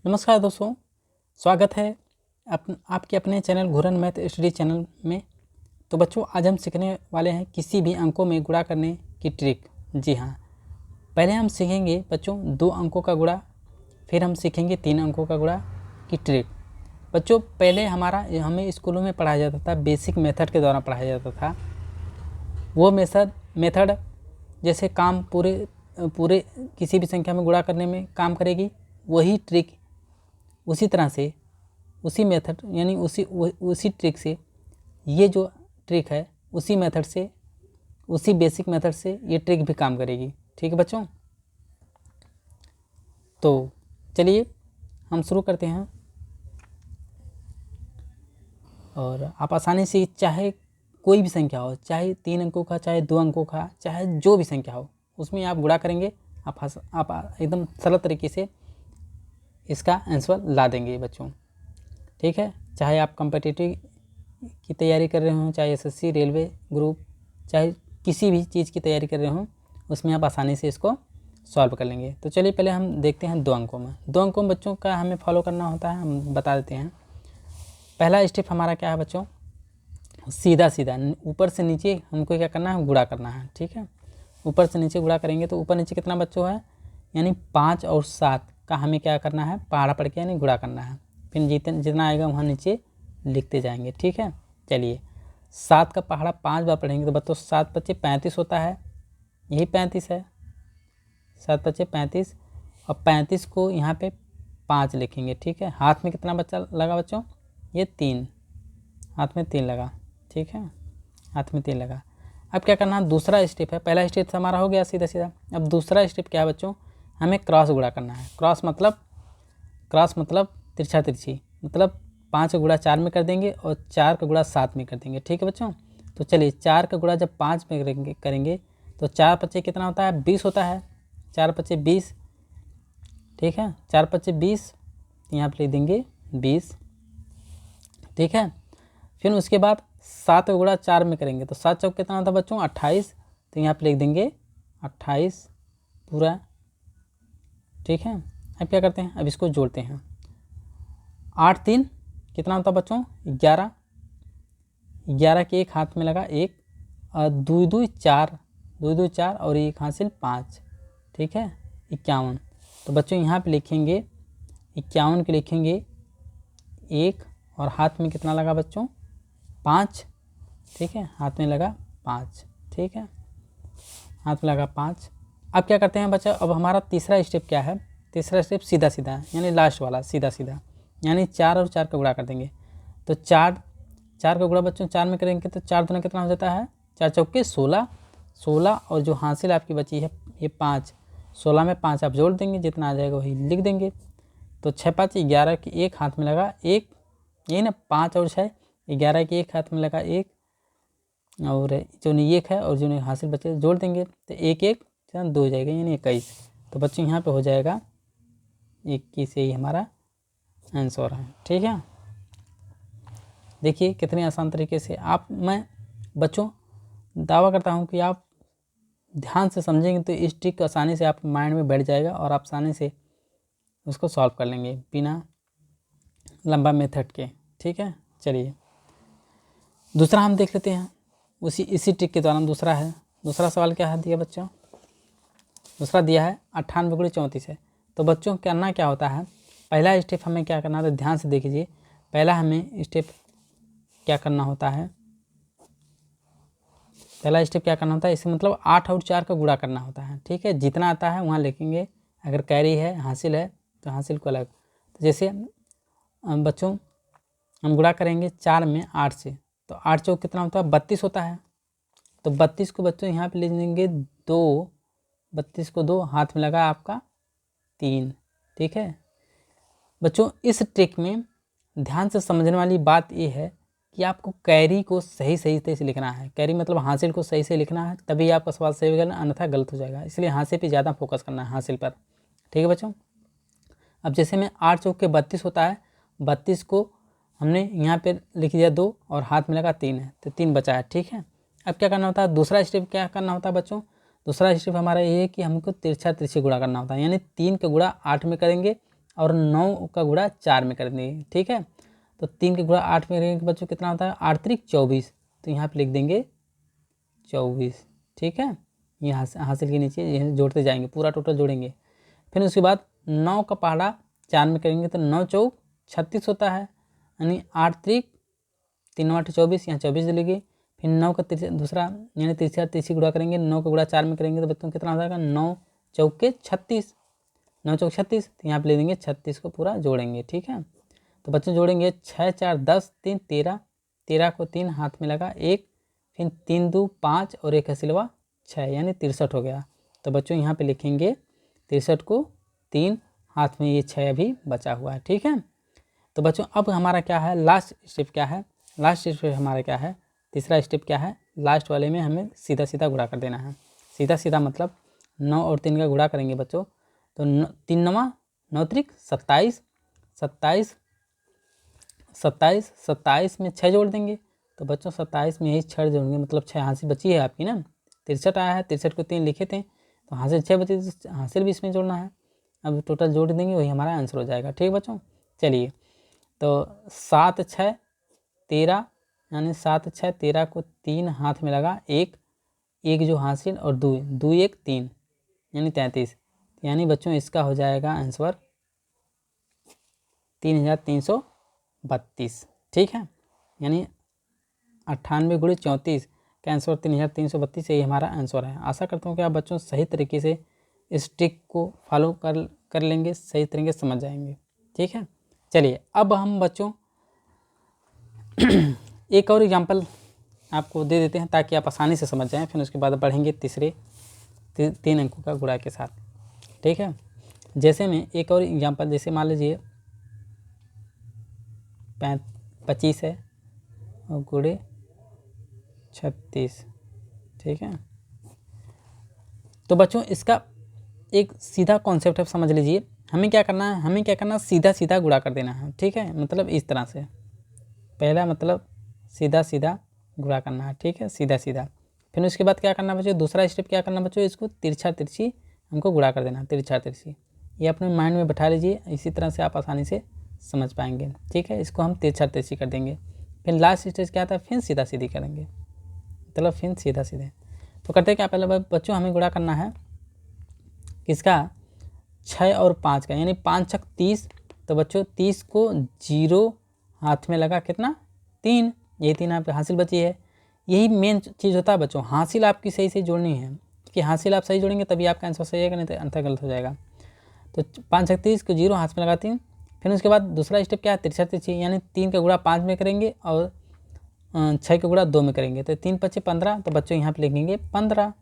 नमस्कार दोस्तों, स्वागत है आपके अपने channel Ghuran math study channel में। तो बच्चों, आज हम सीखने वाले हैं किसी भी अंकों में गुणा करने की ट्रिक। जी हाँ, पहले हम सीखेंगे बच्चों 2 अंकों का गुणा, फिर हम सीखेंगे 3 अंकों का गुणा की ट्रिक। बच्चों, पहले हमें स्कूलों में पढ़ाया जाता था, बेसिक मेथड के द्वारा पढ़ाया जाता था। वो मेथड जैसे काम पूरे किसी भी संख्या में गुणा करने में काम करेगी, वही ट्रिक उसी तरह से, उसी मेथड यानी उसी ट्रिक से, ये जो ट्रिक है उसी मेथड से, उसी बेसिक मेथड से ये ट्रिक भी काम करेगी। ठीक है बच्चों, तो चलिए हम शुरू करते हैं। और आप आसानी से, चाहे कोई भी संख्या हो, चाहे 3 अंकों का, चाहे 2 अंकों का, चाहे जो भी संख्या हो, उसमें आप गुणा करेंगे, आप एकदम सरल तरीके से इसका आंसर ला देंगे बच्चों। ठीक है, चाहे आप कॉम्पिटिटिव की तैयारी कर रहे हों, चाहे एसएससी, रेलवे ग्रुप, चाहे किसी भी चीज़ की तैयारी कर रहे हों, उसमें आप आसानी से इसको सॉल्व कर लेंगे। तो चलिए पहले हम देखते हैं 2 अंकों में। 2 अंकों में बच्चों का हमें फॉलो करना होता है, हम बता देते हैं। पहला स्टेप हमारा क्या है बच्चों, सीधा ऊपर से नीचे हमको क्या करना है, गुणा करना है। ठीक है, ऊपर से नीचे गुणा करेंगे तो ऊपर नीचे कितना बच्चों है, यानी 5 और 7 का हमें क्या करना है, पहाड़ा पढ़ के यानी गुणा करना है। फिर जितना आएगा वहाँ नीचे लिखते जाएंगे। ठीक है, चलिए 7 का पहाड़ा 5 बार पढ़ेंगे तो बच्चों 7 × 5 = 35 होता है, यही 35 है। 7 × 5 = 35, और 35 को यहाँ पे 5 लिखेंगे। ठीक है, हाथ में कितना बच्चा लगा बच्चों, ये 3, हाथ में 3 लगा। ठीक है, हाथ में 3 लगा। अब क्या करना है, दूसरा स्टेप है। पहला स्टेप हमारा हो गया सीधा। अब दूसरा स्टेप क्या है बच्चों, हमें क्रॉस गुणा करना है। क्रॉस मतलब तिरछा तिरछी, मतलब 5 का गुणा 4 में कर देंगे और 4 का गुणा 7 में कर देंगे। ठीक है बच्चों, तो चलिए 4 का गुणा जब 5 में करेंगे तो 4 × 5 कितना होता है, 20 होता है। 4 × 5 = 20। ठीक है, 4 × 5 = 20, यहाँ पर लिख देंगे 20। ठीक है, फिर उसके बाद 7 का गुणा 4 में करेंगे तो 7 चौक कितना होता है बच्चों, 28, तो यहाँ पर लिख देंगे 28 पूरा। ठीक है, अब क्या करते हैं, अब इसको जोड़ते हैं। 8 × 3 कितना होता है बच्चों, 11। 11 के एक हाथ में लगा 1, और 2 × 2 = 4, 2 × 2 = 4, और 1 हासिल 5। ठीक है, 51। तो बच्चों यहाँ पे लिखेंगे 51 के लिखेंगे 1, और हाथ में कितना लगा बच्चों, 5। ठीक है, हाथ में लगा 5। ठीक है, हाथ में लगा 5। अब क्या करते हैं बच्चा, अब हमारा तीसरा स्टेप क्या है, तीसरा स्टेप सीधा यानी लास्ट वाला सीधा यानी 4 और 4 का गुणा कर देंगे। तो 4 का गुणा बच्चों 4 में करेंगे तो 4 दूना कितना हो जाता है, 4 चौके 16, और जो हासिल आपकी बची है ये 5, 16 में 5 आप जोड़ देंगे, जितना आ जाएगा वही लिख देंगे। तो 6 × 5 = 11 की एक हाथ में लगा 1, यही ना, 5 और 6 11 की एक हाथ में लगा 1, और जो नहीं 1 है और जो नहीं हासिल बचे जोड़ देंगे तो 1 1 2 हो जाएगा, यानी 21। तो बच्चों यहाँ पे हो जाएगा 21, यही हमारा आंसर है। ठीक है, देखिए कितने आसान तरीके से मैं बच्चों दावा करता हूँ कि आप ध्यान से समझेंगे तो इस ट्रिक आसानी से आपके माइंड में बैठ जाएगा और आप आसानी से उसको सॉल्व कर लेंगे बिना लंबा मेथड के। ठीक है, चलिए दूसरा हम देख लेते हैं। इसी ट्रिक के दौरान दूसरा सवाल क्या है दिया बच्चों, दूसरा दिया है 98 × 34 है। तो बच्चों करना क्या होता है, पहला स्टेप हमें क्या करना है, तो ध्यान से देखिए। पहला हमें स्टेप क्या करना होता है, पहला स्टेप क्या करना होता है, इसका मतलब 8 और 4 का गुणा करना होता है। ठीक है, जितना आता है वहाँ लिखेंगे, अगर कैरी है हासिल है तो हासिल को अलग। तो जैसे बच्चों हम गुणा करेंगे 4 में 8 से, तो 8 चौक कितना होता है, 32 होता है। तो 32 को बच्चों यहाँ पे लिख देंगे 2, 32 को 2, हाथ में लगा आपका 3। ठीक है बच्चों, इस ट्रिक में ध्यान से समझने वाली बात यह है कि आपको कैरी को सही से लिखना है। कैरी मतलब हासिल को सही से लिखना है, तभी आपका सवाल सही होगा, अन्यथा गलत हो जाएगा। इसलिए हासिल पे ज़्यादा फोकस करना है, हासिल पर। ठीक है बच्चों, अब जैसे में 8 चौक के 32 होता है, 32 को हमने यहाँ पे लिख दिया 2 और हाथ में लगा 3 है, तो 3 बचा है। ठीक है, अब क्या करना होता है, दूसरा स्टेप क्या करना होता है बच्चों, दूसरा स्टेप हमारा ये है कि हमको तिरछा तिरछी गुणा करना होता है, यानी 3 का गुणा 8 में करेंगे और 9 का गुणा 4 में कर देंगे, ठीक है। तो 3 का गुणा 8 में करेंगे बच्चों कितना होता है, 8 त्रिक 24, तो यहाँ पे लिख देंगे 24, ठीक है। ये हासिल के नीचे ये जोड़ते जाएंगे, पूरा टोटल जोड़ेंगे। फिर उसके बाद 9 का पहाड़ा 4 में करेंगे तो 9 चौक 36 होता है, यानी 8 त्रिक 3 8 24, यहाँ 24 लेंगे। फिर 9 का दूसरा यानी तीसरी गुणा करेंगे, 9 का गुणा 4 में करेंगे तो बच्चों कितना हो जाएगा, 9 चौके 36, 9 चौक 36, तो यहाँ पे ले देंगे 36 को पूरा जोड़ेंगे, ठीक है। तो बच्चों जोड़ेंगे 6 4 10 3 13, 13 को 3 हाथ में लगा 1, फिर 3 2 5 और 1 हसीलवा 6, यानी 63 हो गया। तो बच्चों यहाँ पे लिखेंगे 63 को 3 हाथ में, ये 6 अभी बचा हुआ है, ठीक है। तो बच्चों अब हमारा क्या है, लास्ट स्टेप क्या है, लास्ट स्टेप हमारा क्या है, तीसरा स्टेप क्या है, लास्ट वाले में हमें सीधा सीधा गुणा कर देना है। सीधा सीधा मतलब 9 और 3 का गुणा करेंगे बच्चों, तो 3 9 9 त्रिक 27, 27 27 27 में 6 जोड़ देंगे, तो बच्चों 27 में ही 6 जोड़ेंगे, मतलब 6 हासिल बची है आपकी ना, 63 आया है, 63 को 3 लिखे थे तो हासिल 6 बची, तो हासिल भी इसमें जोड़ना है। अब टोटल जोड़ देंगे, वही हमारा आंसर हो जाएगा, ठीक है बच्चों। चलिए, तो 7 6 13, यानी 7 6 13 को 3 हाथ में लगा 1, 1 जो हासिल और 2 2 1 3, यानी 33, यानी बच्चों इसका हो जाएगा आंसर 3332, ठीक है। यानी 98 गुणे 34 का आंसर 3332, यही हमारा आंसर है। आशा करता हूँ कि आप बच्चों सही तरीके से इस ट्रिक को फॉलो कर लेंगे, सही तरीके से समझ जाएंगे, ठीक है। चलिए अब हम बच्चों एक और एग्जाम्पल आपको दे देते हैं ताकि आप आसानी से समझ जाएं, फिर उसके बाद बढ़ेंगे तीसरे 3 अंकों का गुणा के साथ, ठीक है। जैसे में एक और एग्जाम्पल, जैसे मान लीजिए 25 है और गुणे 36, ठीक है। तो बच्चों इसका एक सीधा कॉन्सेप्ट है, समझ लीजिए। हमें क्या करना है, हमें क्या करना है, सीधा सीधा गुणा कर देना है, ठीक है। मतलब इस तरह से, पहला मतलब सीधा सीधा गुणा करना है, ठीक है, सीधा सीधा। फिर उसके बाद क्या करना बच्चों, दूसरा स्टेप क्या करना बच्चों, इसको तिरछा तिरछी हमको गुणा कर देना, तिरछा तिरछी। ये अपने माइंड में बैठा लीजिए, इसी तरह से आप आसानी से समझ पाएंगे, ठीक है। इसको हम तिरछा तिरछी कर देंगे। फिर लास्ट स्टेज क्या आता है, फिर सीधा सीधी करेंगे, मतलब फिर सीधा सीधे। तो करते क्या, पहले बच्चों हमें गुणा करना है किसका, 6 और 5 का, यानी 5 6 30। तो बच्चों 30 को 0 हाथ में लगा कितना, 3, यही 3 आपकी हासिल बची है। यही मेन चीज़ होता है बच्चों, हासिल आपकी सही से जोड़नी है, कि हासिल आप सही जोड़ेंगे तभी आपका आंसर सही आएगा, नहीं तो आंसर गलत हो जाएगा। तो 5 6 30 को 0 हाथ में लगा 3। फिर उसके बाद दूसरा स्टेप क्या है, तिरछा तिरछी, यानी 3 का गुणा 5 में करेंगे और 6 का गुणा 2 में करेंगे, तो 3 5 15। तो बच्चों यहाँ पे लिखेंगे 15,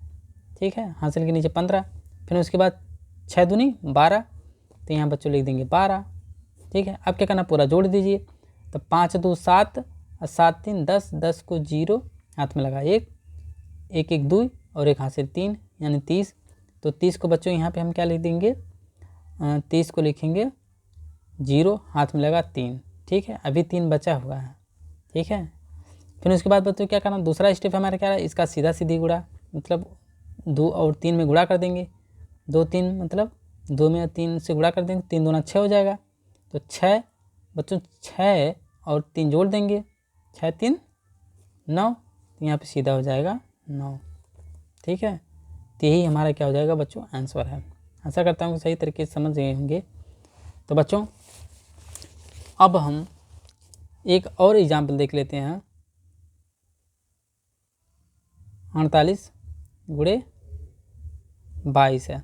ठीक है, हासिल के नीचे 15। फिर उसके बाद 6 दूनी 12, तो यहाँ बच्चों लिख देंगे 12, ठीक है। अब क्या करना, पूरा जोड़ दीजिए, तो 5 2 7 और 7 3 10, 10 को 0 हाथ में लगा 1, 1 1 2 और 1 हासिल 3, यानी 30। तो 30 को बच्चों यहाँ पे हम क्या लिख देंगे, 30 को लिखेंगे 0 हाथ में लगा 3, ठीक है। अभी 3 बचा हुआ है, ठीक है। फिर उसके बाद बच्चों क्या करना, दूसरा स्टेप हमारा क्या है, इसका सीधा सीधी गुणा, मतलब 2 और 3 में गुणा कर देंगे, 2 3 मतलब 2 में 3 से गुणा कर देंगे, 3 दूना 6 हो जाएगा। तो 6 बच्चों 6 और 3 जोड़ देंगे, 6 3 9, तो यहाँ पे सीधा हो जाएगा 9, ठीक है। तो यही हमारा क्या हो जाएगा बच्चों, आंसर है। आशा करता हूँ कि सही तरीके से समझ गए होंगे। तो बच्चों अब हम एक और एग्जाम्पल देख लेते हैं, 48 गुणे 22 है,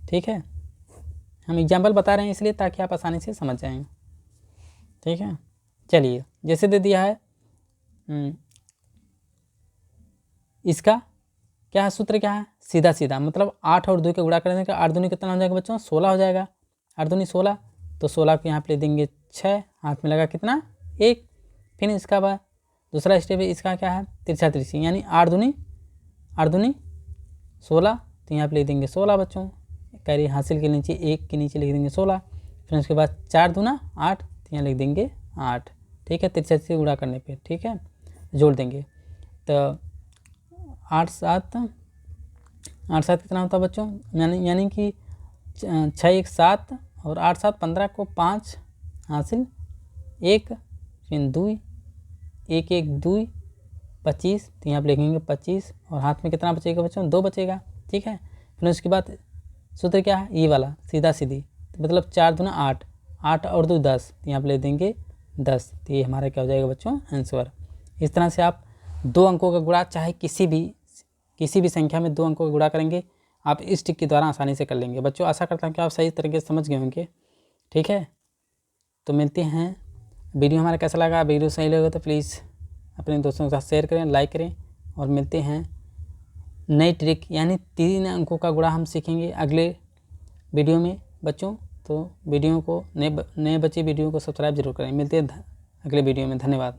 ठीक है। हम एग्जाम्पल बता रहे हैं इसलिए ताकि आप आसानी से समझ जाएंगे, ठीक है। चलिए, जैसे दे दिया है, इसका क्या है, सूत्र क्या है, सीधा सीधा, मतलब 8 और 2 का गुणा करने का 8 दूनी कितना हो जाएगा बच्चों, 16 हो जाएगा, 8 दूनी 16। तो 16 को यहाँ पे ले देंगे 6, हाथ में लगा कितना 1। फिर इसका बाद दूसरा स्टेप है, इसका क्या है, तिरछा तिरछी, यानी 8 दूनी 16, तो यहाँ पे लिख देंगे 16 बच्चों, कैरी हासिल के नीचे 1 के नीचे लिख देंगे 16। फिर उसके बाद 4 दूना 8, तो यहाँ लिख देंगे 8, ठीक है, तिरछा तिरछी गुणा करने पे, ठीक है, जोड़ देंगे। तो 8 7 कितना होता है बच्चों, यानी कि 6 1 7 और 8 7 15 को 5 हासिल 1 फिर 2 1 1 2 25, तो यहाँ पर लिखेंगे 25 और हाथ में कितना बचेगा बच्चों 2 बचेगा। ठीक है, फिर उसके बाद सूत्र क्या है ये वाला सीधा सीधी, तो मतलब 4 दूना 8, 8 और 2 10, तो यहाँ पर लिख देंगे 10, तो ये हमारा क्या हो जाएगा बच्चों आंसर। इस तरह से आप 2 अंकों का गुणा चाहे किसी भी संख्या में 2 अंकों का गुणा करेंगे आप इस ट्रिक के द्वारा आसानी से कर लेंगे। बच्चों आशा करता हूँ कि आप सही तरीके से समझ गए होंगे। ठीक है, तो मिलते हैं। वीडियो हमारा कैसा लगा, वीडियो सही लगा तो प्लीज़ अपने दोस्तों के साथ शेयर करें, लाइक करें, और मिलते हैं नई ट्रिक यानी 3 अंकों का गुणा हम सीखेंगे अगले वीडियो में बच्चों। तो वीडियो को नए बच्चे वीडियो को सब्सक्राइब जरूर करें। मिलते हैं अगले वीडियो में। धन्यवाद।